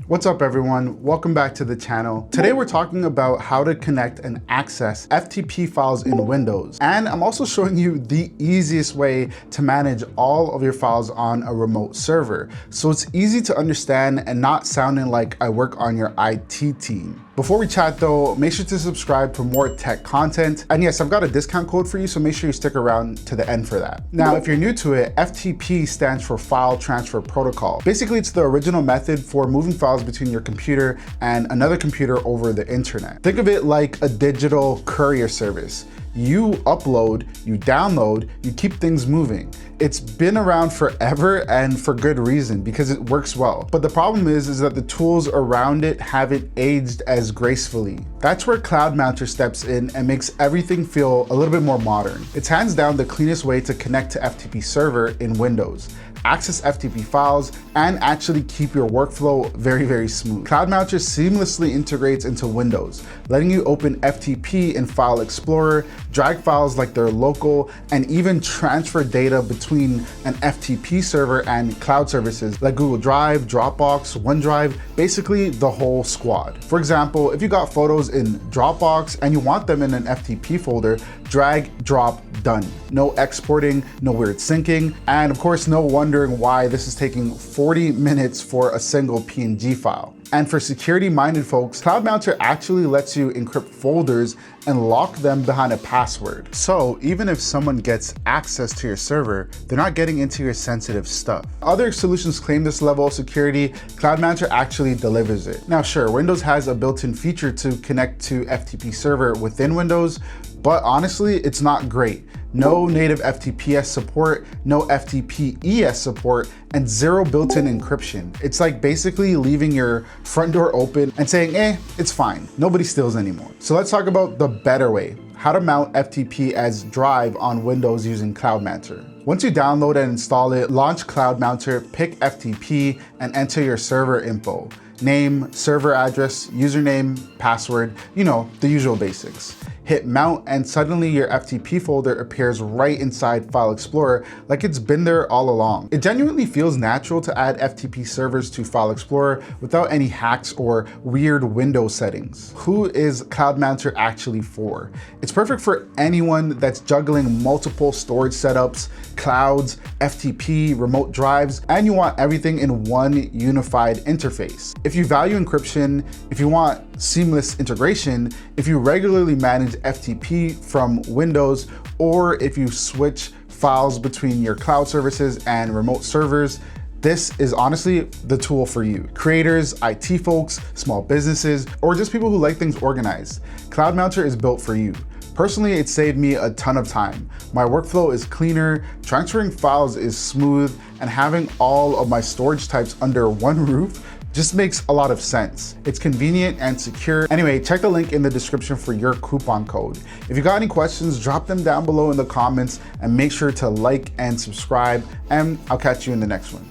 What's up everyone? Welcome back to the channel. Today we're talking about how to connect and access FTP files in Windows. And I'm also showing you the easiest way to manage all of your files on a remote server. So it's easy to understand and not sounding like I work on your IT team. Before we chat though, make sure to subscribe for more tech content. And yes, I've got a discount code for you, so make sure you stick around to the end for that. Now, if you're new to it, FTP stands for File Transfer Protocol. Basically, it's the original method for moving files between your computer and another computer over the internet. Think of it like a digital courier service. You upload, you download, you keep things moving. It's been around forever and for good reason because it works well. But the problem is that the tools around it haven't aged as gracefully. That's where CloudMounter steps in and makes everything feel a little bit more modern. It's hands down the cleanest way to connect to FTP server in Windows, access FTP files, and actually keep your workflow very, very smooth. CloudMounter seamlessly integrates into Windows, letting you open FTP in File Explorer, drag files like they're local, and even transfer data between an FTP server and cloud services like Google Drive, Dropbox, OneDrive, basically the whole squad. For example, if you got photos in Dropbox and you want them in an FTP folder, drag, drop, done. No exporting, no weird syncing, and of course, no wondering why this is taking 40 minutes for a single PNG file. And for security-minded folks, CloudMounter actually lets you encrypt folders and lock them behind a password. So even if someone gets access to your server, they're not getting into your sensitive stuff. Other solutions claim this level of security. CloudMounter actually delivers it. Now sure, Windows has a built-in feature to connect to FTP server within Windows, but honestly, it's not great. No native FTPS support, no FTP-ES support, and zero built-in encryption. It's like basically leaving your front door open and saying, it's fine, nobody steals anymore. So let's talk about the better way, how to mount FTP as Drive on Windows using CloudMounter. Once you download and install it, launch CloudMounter, pick FTP, and enter your server info. Name, server address, username, password, the usual basics. Hit mount and suddenly your FTP folder appears right inside File Explorer like it's been there all along. It genuinely feels natural to add FTP servers to File Explorer without any hacks or weird Windows settings. Who is CloudMounter actually for? It's perfect for anyone that's juggling multiple storage setups, clouds, FTP, remote drives, and you want everything in one unified interface. If you value encryption, if you want seamless integration, if you regularly manage FTP from Windows, or if you switch files between your cloud services and remote servers, this is honestly the tool for you. Creators, IT folks, small businesses, or just people who like things organized. CloudMounter is built for you. Personally, it saved me a ton of time. My workflow is cleaner, transferring files is smooth, and having all of my storage types under one roof just makes a lot of sense. It's convenient and secure. Anyway, check the link in the description for your coupon code. If you got any questions, drop them down below in the comments and make sure to like and subscribe, and I'll catch you in the next one.